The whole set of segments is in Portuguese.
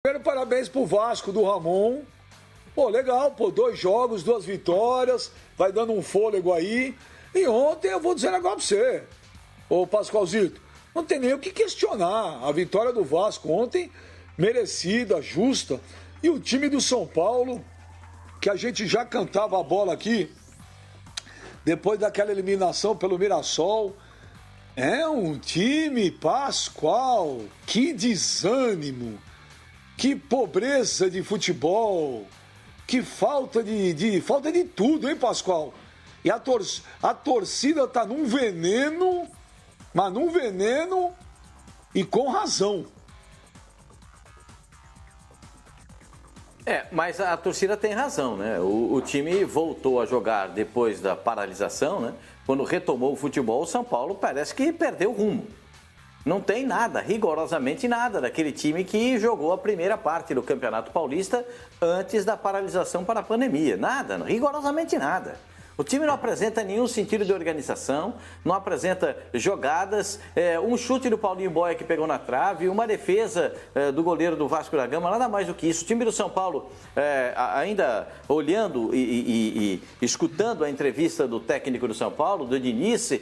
Primeiro, parabéns pro Vasco do Ramon. Pô, legal, pô, 2 jogos, 2 vitórias, vai dando um fôlego aí. E ontem eu vou dizer um negócio pra você, ô Pascoalzito, não tem nem o que questionar. A vitória do Vasco ontem, merecida, justa. E o time do São Paulo, que a gente já cantava a bola aqui, depois daquela eliminação pelo Mirassol, é um time, Pascoal, que desânimo. Que pobreza de futebol, que falta de tudo, hein, Pascoal? E a torcida tá num veneno, mas num veneno e com razão. Mas a torcida tem razão, né? O time voltou a jogar depois da paralisação, né? Quando retomou o futebol, o São Paulo parece que perdeu o rumo. Não tem nada, rigorosamente nada, daquele time que jogou a primeira parte do Campeonato Paulista antes da paralisação para a pandemia. Nada, rigorosamente nada. O time não apresenta nenhum sentido de organização, não apresenta jogadas, um chute do Paulinho Boia que pegou na trave, uma defesa do goleiro do Vasco da Gama, nada mais do que isso. O time do São Paulo, ainda olhando e escutando a entrevista do técnico do São Paulo, do Diniz,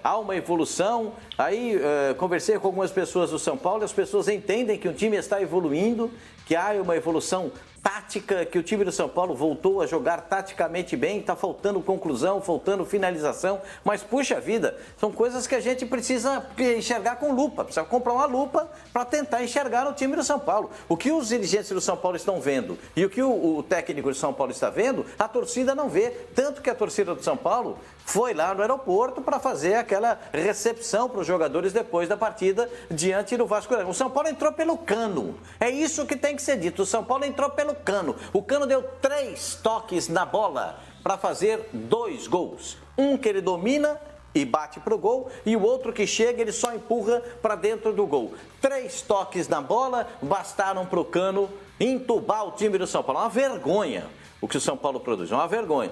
há uma evolução. Aí conversei com algumas pessoas do São Paulo e as pessoas entendem que o time está evoluindo, que há uma evolução tática, que o time do São Paulo voltou a jogar taticamente bem, está faltando conclusão, faltando finalização, mas puxa vida, são coisas que a gente precisa enxergar com lupa, precisa comprar uma lupa para tentar enxergar no time do São Paulo. O que os dirigentes do São Paulo estão vendo e o que o técnico do São Paulo está vendo, a torcida não vê, tanto que a torcida do São Paulo foi lá no aeroporto para fazer aquela recepção para os jogadores depois da partida diante do Vasco da Gama. O São Paulo entrou pelo cano, é isso que tem que ser dito, o São Paulo entrou pelo cano. O Cano deu 3 toques na bola para fazer 2 gols. Um que ele domina e bate pro gol, e o outro que chega, ele só empurra para dentro do gol. 3 toques na bola bastaram pro Cano entubar o time do São Paulo. Uma vergonha o que o São Paulo produz, é uma vergonha.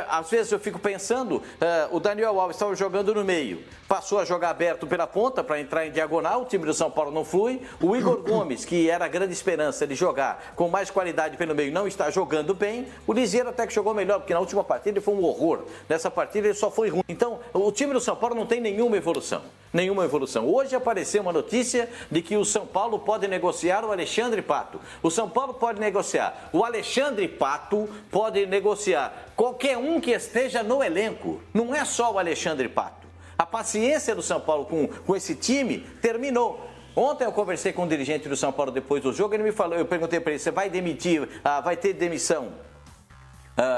Às vezes eu fico pensando, o Daniel Alves estava jogando no meio, passou a jogar aberto pela ponta para entrar em diagonal, o time do São Paulo não flui. O Igor Gomes, que era a grande esperança de jogar com mais qualidade pelo meio, não está jogando bem. O Liseiro até que jogou melhor, porque na última partida ele foi um horror. Nessa partida ele só foi ruim. Então, o time do São Paulo não tem nenhuma evolução. Nenhuma evolução. Hoje apareceu uma notícia de que o São Paulo pode negociar o Alexandre Pato. O São Paulo pode negociar o Alexandre Pato, pode negociar qualquer um que esteja no elenco. Não é só o Alexandre Pato. A paciência do São Paulo com esse time terminou. Ontem eu conversei com um dirigente do São Paulo depois do jogo, ele me falou, eu perguntei para ele, você vai demitir, vai ter demissão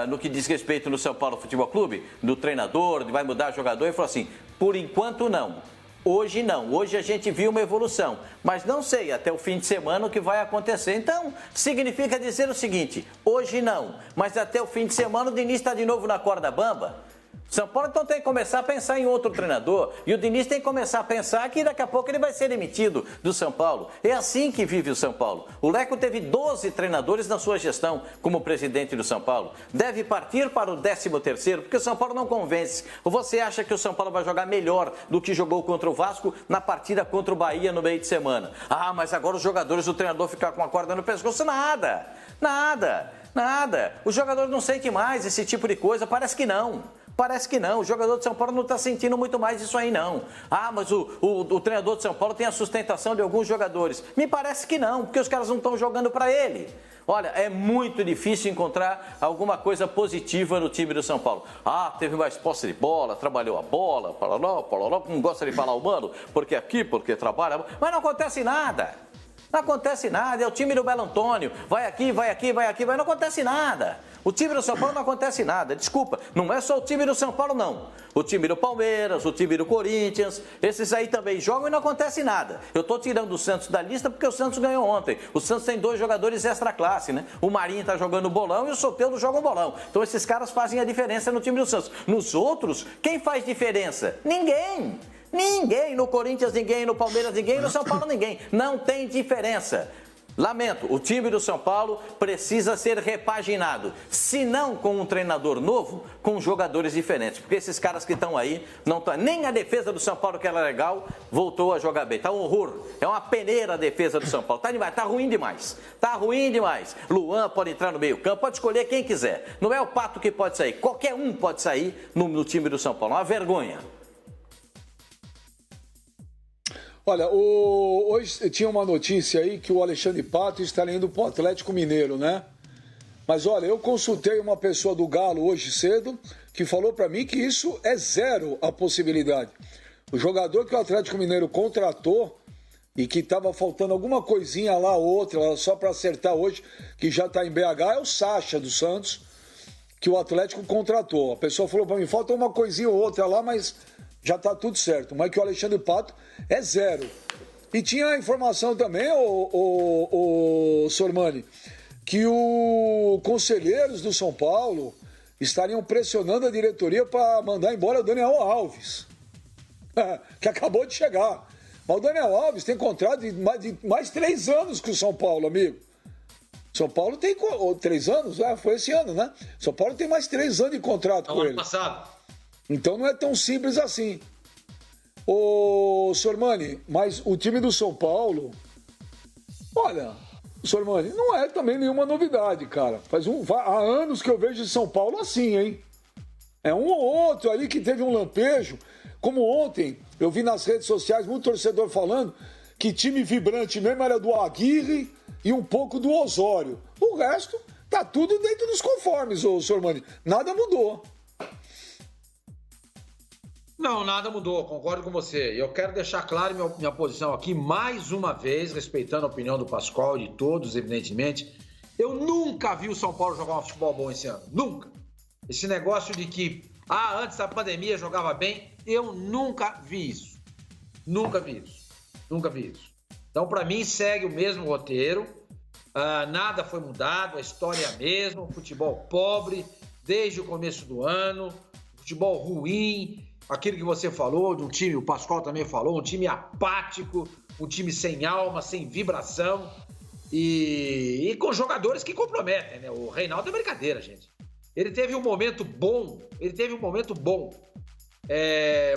no que diz respeito no São Paulo Futebol Clube, do treinador, vai mudar jogador? Ele falou assim, por enquanto não. Hoje não, hoje a gente viu uma evolução, mas não sei até o fim de semana o que vai acontecer. Então, significa dizer o seguinte, hoje não, mas até o fim de semana o Diniz está de novo na corda bamba. São Paulo então tem que começar a pensar em outro treinador e o Diniz tem que começar a pensar que daqui a pouco ele vai ser demitido do São Paulo. É assim que vive o São Paulo. O Leco teve 12 treinadores na sua gestão como presidente do São Paulo. Deve partir para o 13º, porque o São Paulo não convence. Ou você acha que o São Paulo vai jogar melhor do que jogou contra o Vasco na partida contra o Bahia no meio de semana? Ah, mas agora os jogadores, o treinador ficar com a corda no pescoço? Nada, nada, nada. Os jogadores não sentem mais esse tipo de coisa, parece que não. Parece que não, o jogador de São Paulo não está sentindo muito mais isso aí não. Ah, mas o treinador de São Paulo tem a sustentação de alguns jogadores. Me parece que não, porque os caras não estão jogando para ele. Olha, é muito difícil encontrar alguma coisa positiva no time do São Paulo. Ah, teve mais posse de bola, trabalhou a bola, paraló, não gosta de falar humano, porque aqui, porque trabalha, mas não acontece nada. Não acontece nada, é o time do Belo Antônio, vai aqui, não acontece nada. O time do São Paulo não acontece nada, desculpa, não é só o time do São Paulo não. O time do Palmeiras, o time do Corinthians, esses aí também jogam e não acontece nada. Eu estou tirando o Santos da lista porque o Santos ganhou ontem. O Santos tem 2 jogadores extra classe, né? O Marinho está jogando bolão e o Soteldo joga um bolão. Então esses caras fazem a diferença no time do Santos. Nos outros, quem faz diferença? Ninguém. Ninguém, no Corinthians ninguém, no Palmeiras ninguém, no São Paulo ninguém. Não tem diferença. Lamento, o time do São Paulo precisa ser repaginado. Se não com um treinador novo, com jogadores diferentes. Porque esses caras que estão aí, não estão. Nem a defesa do São Paulo, que era legal, voltou a jogar bem. Tá um horror. É uma peneira a defesa do São Paulo. Tá demais, tá ruim demais. Tá ruim demais. Luan pode entrar no meio-campo, pode escolher quem quiser. Não é o Pato que pode sair. Qualquer um pode sair no time do São Paulo. Uma vergonha. Olha, hoje tinha uma notícia aí que o Alexandre Pato está indo para o Atlético Mineiro, né? Mas olha, eu consultei uma pessoa do Galo hoje cedo que falou para mim que isso é zero a possibilidade. O jogador que o Atlético Mineiro contratou e que estava faltando alguma coisinha lá, outra, só para acertar hoje, que já está em BH, é o Sacha dos Santos, que o Atlético contratou. A pessoa falou para mim, falta uma coisinha ou outra lá, mas já está tudo certo. Mas que o Alexandre Pato é zero. E tinha a informação também, o Sormani, que os conselheiros do São Paulo estariam pressionando a diretoria para mandar embora o Daniel Alves, que acabou de chegar. Mas o Daniel Alves tem contrato de mais 3 anos com o São Paulo, amigo. São Paulo tem 3 anos, foi esse ano, né? São Paulo tem mais 3 anos de contrato com ele. Ano passado. Então não é tão simples assim. Ô, Sormani, mas o time do São Paulo, olha, Sormani, não é também nenhuma novidade, cara. Há anos que eu vejo de São Paulo assim, hein? É um ou outro ali que teve um lampejo. Como ontem, eu vi nas redes sociais muito torcedor falando que time vibrante mesmo era do Aguirre e um pouco do Osório. O resto tá tudo dentro dos conformes, ô Sormani. Nada mudou. Não, nada mudou, concordo com você. Eu quero deixar claro minha posição aqui, mais uma vez, respeitando a opinião do Pascoal e de todos, evidentemente. Eu nunca vi o São Paulo jogar um futebol bom esse ano. Nunca. Esse negócio de que, antes da pandemia jogava bem, eu nunca vi isso. Nunca vi isso. Nunca vi isso. Então, para mim, segue o mesmo roteiro. Nada foi mudado, a história é a mesma. Futebol pobre desde o começo do ano. Futebol ruim. Aquilo que você falou de um time, o Pascoal também falou, um time apático, um time sem alma, sem vibração e com jogadores que comprometem, né? O Reinaldo é brincadeira, gente. Ele teve um momento bom,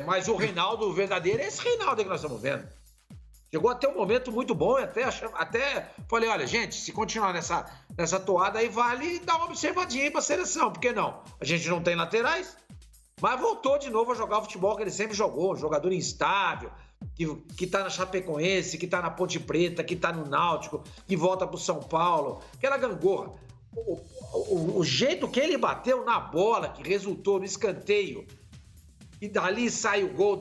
mas o Reinaldo o verdadeiro é esse Reinaldo que nós estamos vendo. Chegou até um momento muito bom, até falei, olha, gente, se continuar nessa toada aí, vale dar uma observadinha para a seleção, por que não? A gente não tem laterais, mas voltou de novo a jogar o futebol que ele sempre jogou, um jogador instável, que tá na Chapecoense, que tá na Ponte Preta, que tá no Náutico, que volta pro São Paulo, aquela gangorra. O jeito que ele bateu na bola, que resultou no escanteio, e dali sai o gol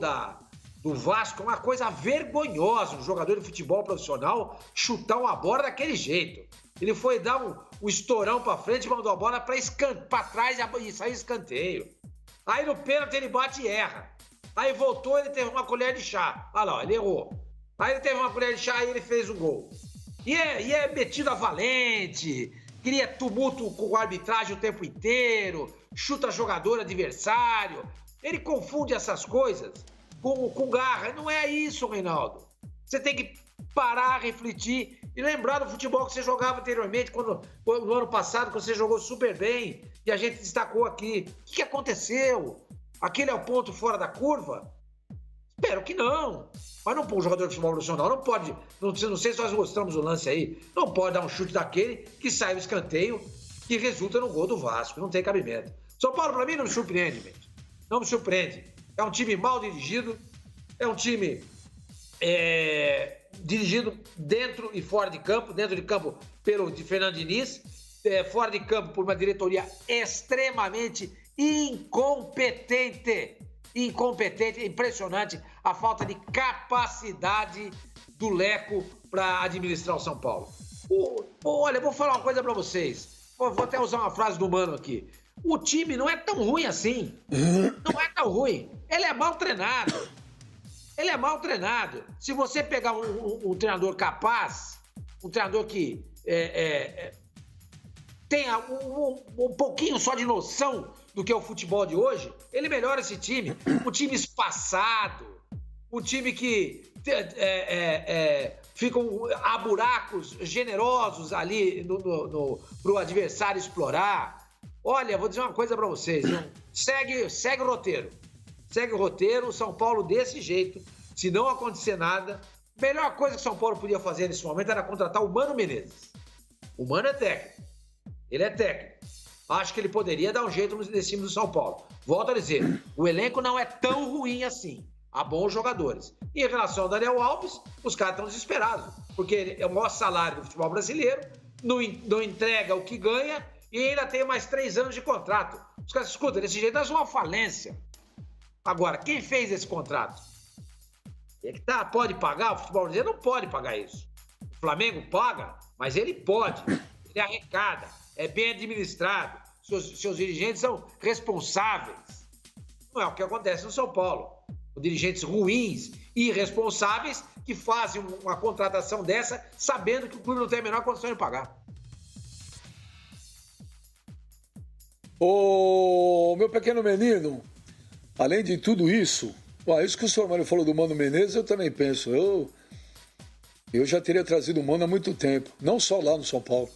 do Vasco, é uma coisa vergonhosa, um jogador de futebol profissional chutar uma bola daquele jeito. Ele foi dar um estourão pra frente, mandou a bola pra trás e saiu escanteio. Aí no pênalti ele bate e erra. Aí voltou, ele teve uma colher de chá. Olha lá, ele errou. Aí ele teve uma colher de chá e ele fez o gol. E é metido a valente, cria tumulto com a arbitragem o tempo inteiro, chuta jogador adversário. Ele confunde essas coisas com garra. Não é isso, Reinaldo. Você tem que parar, refletir e lembrar do futebol que você jogava anteriormente, no ano passado, quando você jogou super bem e a gente destacou aqui. O que aconteceu? Aquele é o ponto fora da curva? Espero que não. Mas não, um jogador de futebol profissional não pode, não sei se nós mostramos o lance aí, não pode dar um chute daquele que sai o escanteio e resulta no gol do Vasco. Não tem cabimento. São Paulo, para mim, não me surpreende, gente. Não me surpreende. É um time mal dirigido, é um time dirigido dentro e fora de campo, dentro de campo pelo Fernando Diniz, fora de campo por uma diretoria extremamente incompetente, impressionante a falta de capacidade do Leco para administrar o São Paulo. Olha, eu vou falar uma coisa para vocês, vou até usar uma frase do Mano aqui. O time não é tão ruim assim, não é tão ruim, ele é mal treinado. Se você pegar um treinador capaz, um treinador que tenha um pouquinho só de noção do que é o futebol de hoje, ele melhora esse time. Um time espaçado, um time que há buracos generosos ali para o adversário explorar. Olha, vou dizer uma coisa para vocês, viu? Segue o roteiro. Segue o roteiro, o São Paulo desse jeito, se não acontecer nada. A melhor coisa que o São Paulo podia fazer nesse momento era contratar o Mano Menezes. O Mano é técnico. Ele é técnico. Acho que ele poderia dar um jeito nesse time do São Paulo. Volto a dizer, o elenco não é tão ruim assim. Há bons jogadores. E em relação ao Daniel Alves, os caras estão desesperados. Porque ele é o maior salário do futebol brasileiro, não entrega o que ganha e ainda tem mais 3 anos de contrato. Os caras, escuta, desse jeito nós vamos uma falência. Agora, quem fez esse contrato? É que pode pagar? O futebol brasileiro não pode pagar isso. O Flamengo paga, mas ele pode. Ele arrecada, é bem administrado. Seus dirigentes são responsáveis. Não é o que acontece no São Paulo. Dirigentes ruins e irresponsáveis que fazem uma contratação dessa sabendo que o clube não tem a menor condição de pagar. Ô, meu pequeno menino, além de tudo isso, isso que o senhor Mário falou do Mano Menezes, eu também penso. Eu já teria trazido o Mano há muito tempo, não só lá no São Paulo.